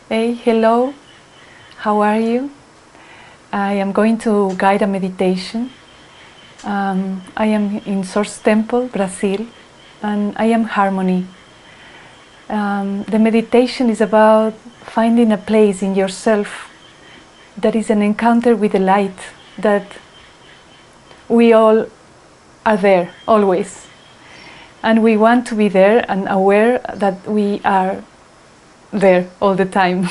Hey, hello, how are you? I am going to guide a meditation. I am in Source Temple, Brazil, and I am Harmony. The meditation is about finding a place in yourself that is an encounter with the light, that we all are there, always. And we want to be there and aware that we are there all the time.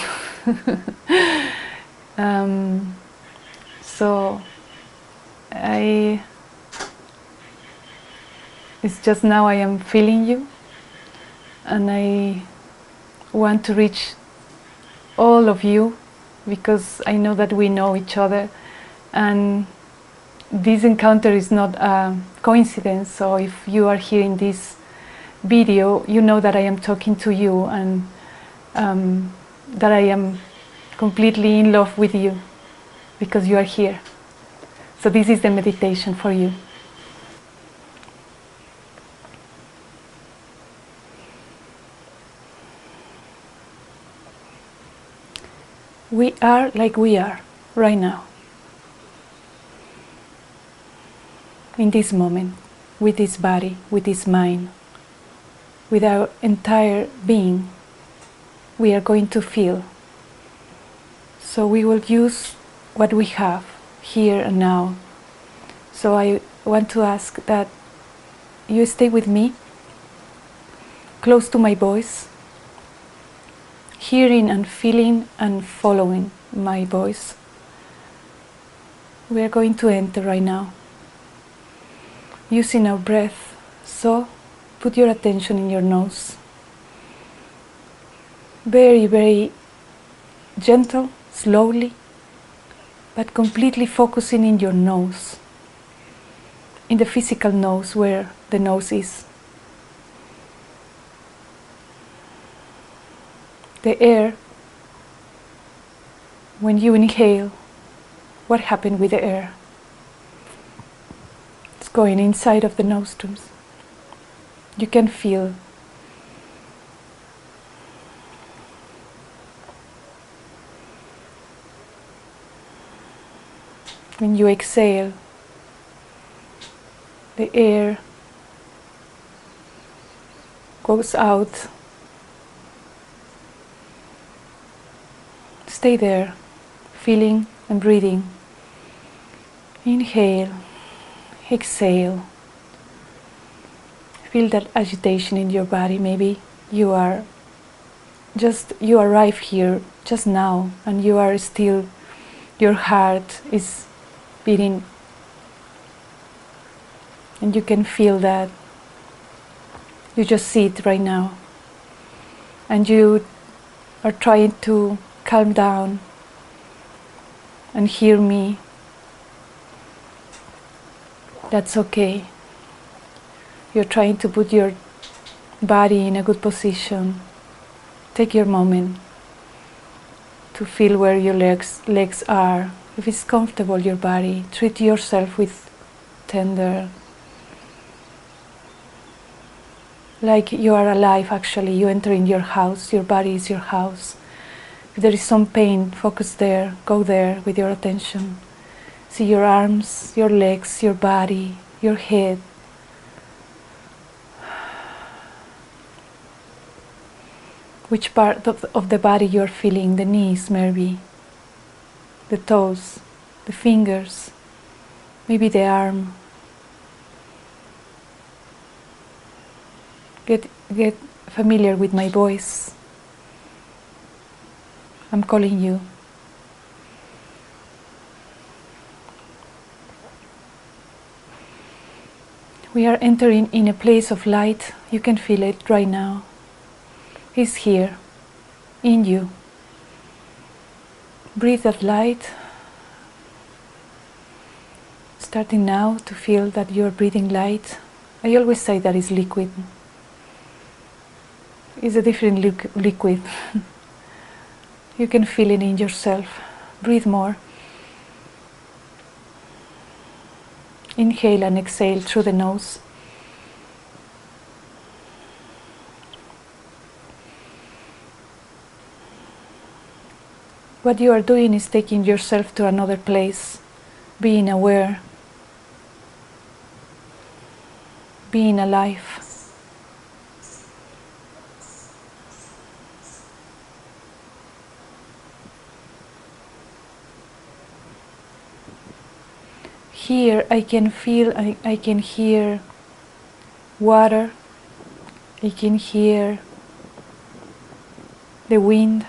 um, so it's just now I am feeling you, and I want to reach all of you because I know that we know each other, and this encounter is not a coincidence. So if you are hearing this video, you know that I am talking to you, and that I am completely in love with you because you are here. So this is the meditation for you. We are like we are right now, in this moment, with this body, with this mind, with our entire being. We are going to feel. So we will use what we have here and now. So I want to ask that you stay with me, close to my voice, hearing and feeling and following my voice. We are going to enter right now, using our breath. So put your attention in your nose. Very, very gentle, slowly, but completely focusing in your nose, in the physical nose where the nose is. The air, when you inhale, what happened with the air? It's going inside of the nostrils. You can feel. When you exhale, the air goes out. Stay there, feeling and breathing. Inhale, exhale. Feel that agitation in your body. Maybe you arrive here just now, and you are still, your heart is beating, and you can feel that. You just sit right now, and you are trying to calm down and hear me. That's okay. You're trying to put your body in a good position. Take your moment to feel where your legs are. If it's comfortable, your body, treat yourself with tender, like you are alive. Actually, you enter in your house. Your body is your house. If there is some pain, focus there. Go there with your attention. See your arms, your legs, your body, your head. Which part of the body you are feeling? The knees, maybe. The toes, the fingers, maybe the arm. Get familiar with my voice. I'm calling you. We are entering in a place of light. You can feel it right now. It's here, in you. Breathe that light. Starting now to feel that you're breathing light. I always say that it's liquid. It's a different liquid. You can feel it in yourself. Breathe more. Inhale and exhale through the nose. What you are doing is taking yourself to another place, being aware, being alive. Here I can feel, I can hear water, I can hear the wind.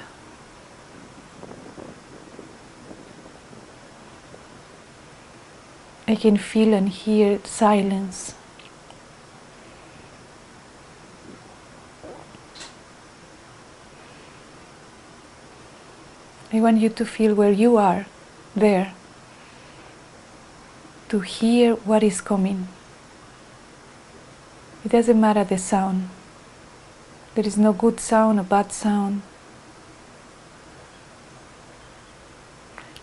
I can feel and hear silence. I want you to feel where you are, there, to hear what is coming. It doesn't matter the sound. There is no good sound or bad sound.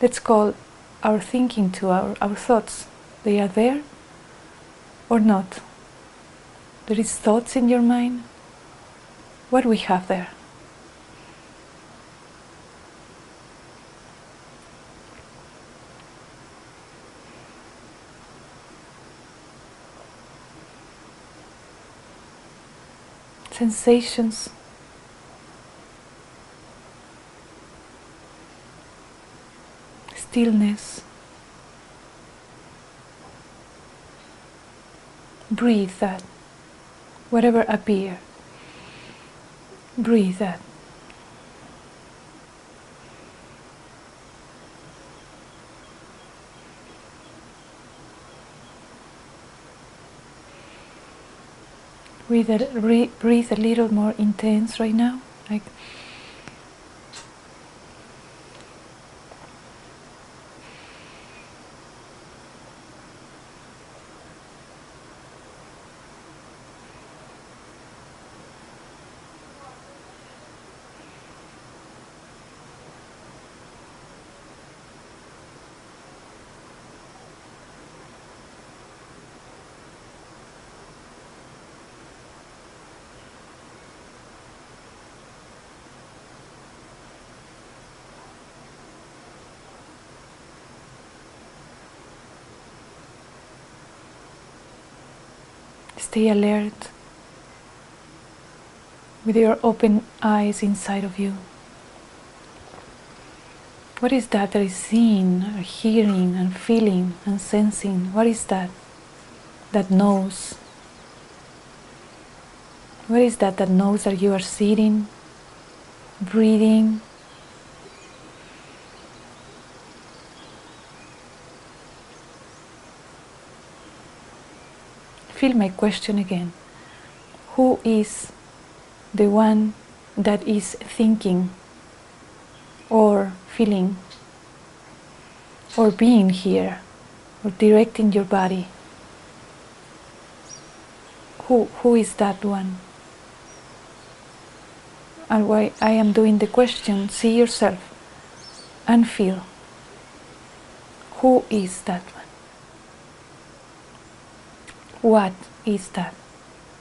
Let's call our thinking to our thoughts. They are there or not? There is thoughts in your mind? What we have there? Sensations. Stillness. Breathe that. Whatever appear. Breathe that. Breathe a little more intense right now. Like stay alert with your open eyes inside of you. What is that is seeing, or hearing, and feeling, and sensing? What is that that knows? What is that that knows that you are sitting, breathing? Feel my question again. Who is the one that is thinking or feeling or being here or directing your body? Who is that one? And why I am doing the question, see yourself and feel. Who is that one? What is that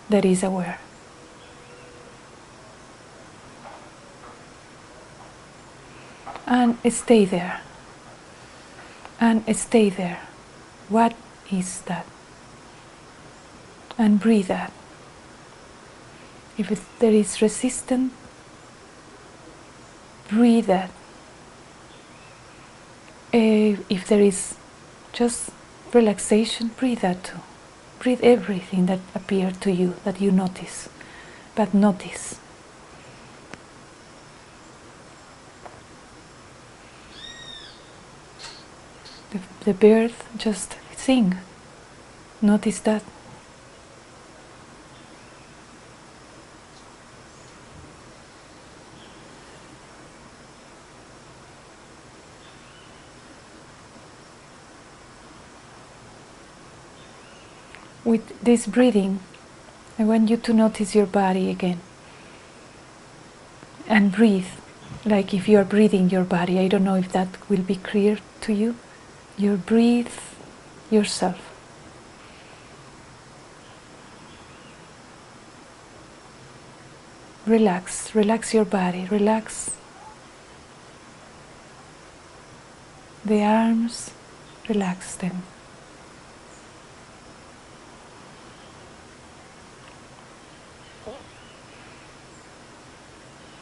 that is aware? And stay there. And stay there. What is that? And breathe that. If there is resistance, breathe that. If there is just relaxation, breathe that too. Breathe everything that appears to you, that you notice. But notice. The bird, just sing. Notice that. With this breathing, I want you to notice your body again. And breathe, like if you are breathing your body. I don't know if that will be clear to you. You breathe yourself. Relax, relax your body, relax. The arms, relax them.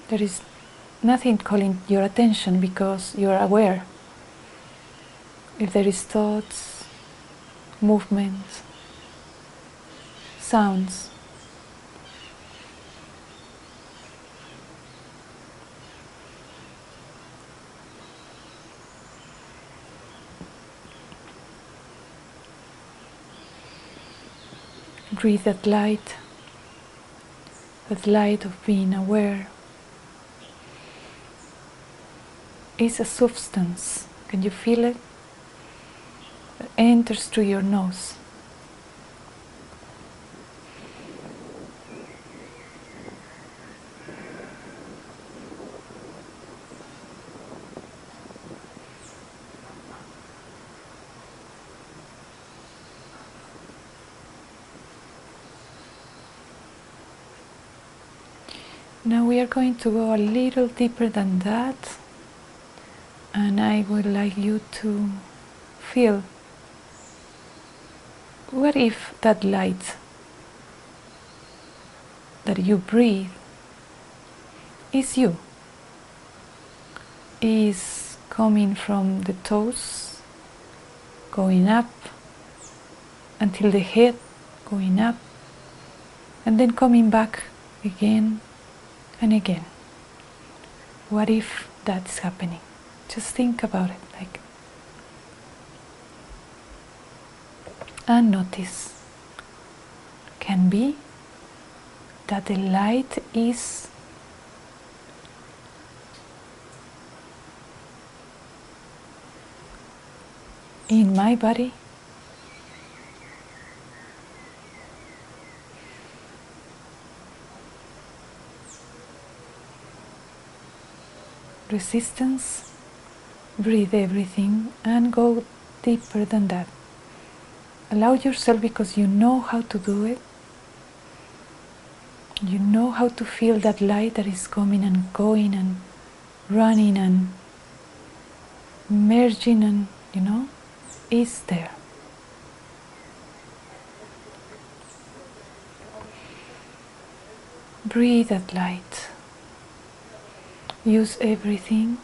There is nothing calling your attention because you are aware. If there is thoughts, movements, sounds, breathe that light of being aware. Is a substance. Can you feel it? That enters through your nose. Now we are going to go a little deeper than that, and I would like you to feel, what if that light that you breathe is you? Is coming from the toes, going up until the head, going up, and then coming back again and again. What if that's happening? Just think about it, and notice. Can be that the light is in my body. Resistance, breathe everything and go deeper than that. Allow yourself, because you know how to do it. You know how to feel that light that is coming and going and running and merging, and is there. Breathe that light. Use everything.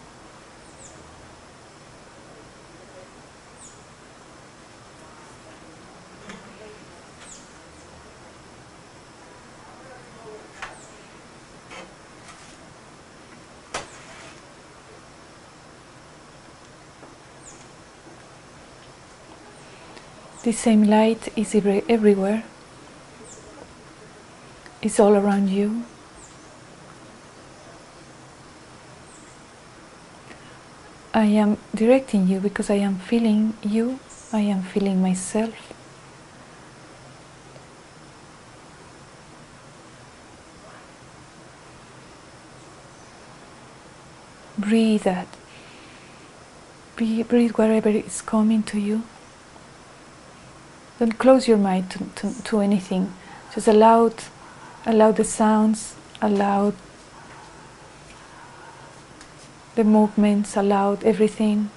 The same light is everywhere. It's all around you. I am directing you because I am feeling you. I am feeling myself. Breathe that. Breathe wherever is coming to you. Don't close your mind to anything. Just allow the sounds, allow the movements, allow everything.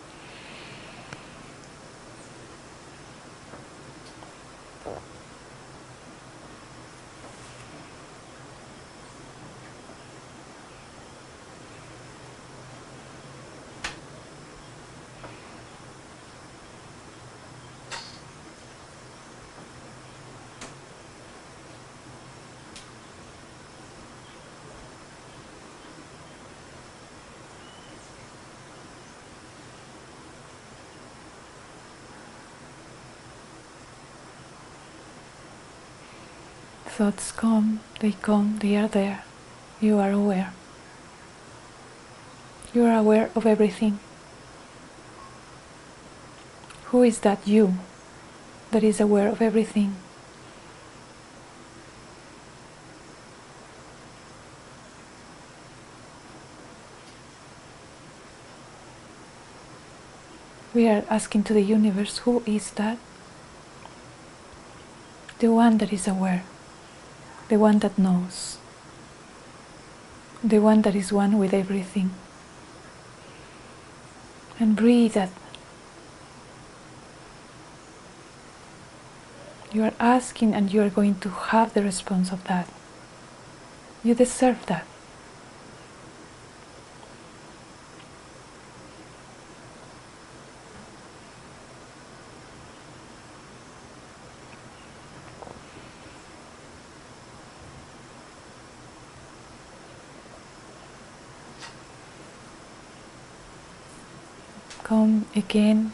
Thoughts come, they are there. You are aware. You are aware of everything. Who is that you that is aware of everything? We are asking to the universe, who is that? The one that is aware. The one that knows, the one that is one with everything. And breathe that You are asking and you are going to have the response of that. You deserve that.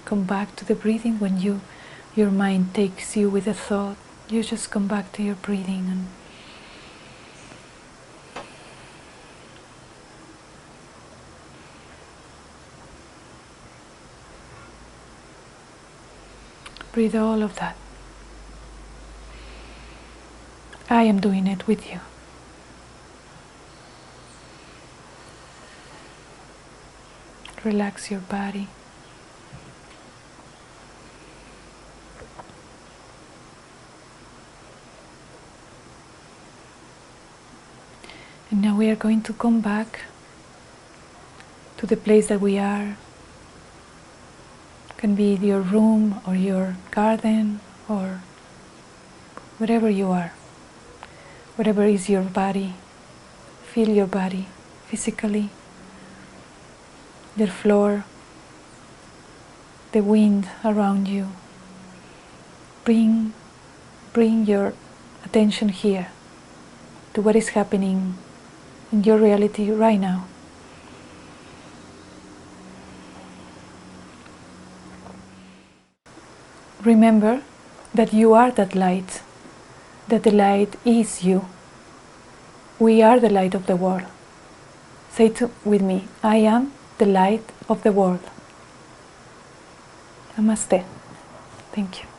Come back to the breathing. When your mind takes you with a thought, you just come back to your breathing and breathe all of that. I am doing it with you. Relax your body. And now we are going to come back to the place that we are. It can be your room or your garden or wherever you are. Whatever is your body. Feel your body physically. The floor, the wind around you. Bring your attention here to what is happening in your reality right now. Remember that you are that light, that the light is you. We are the light of the world. Say it with me, I am the light of the world. Namaste. Thank you.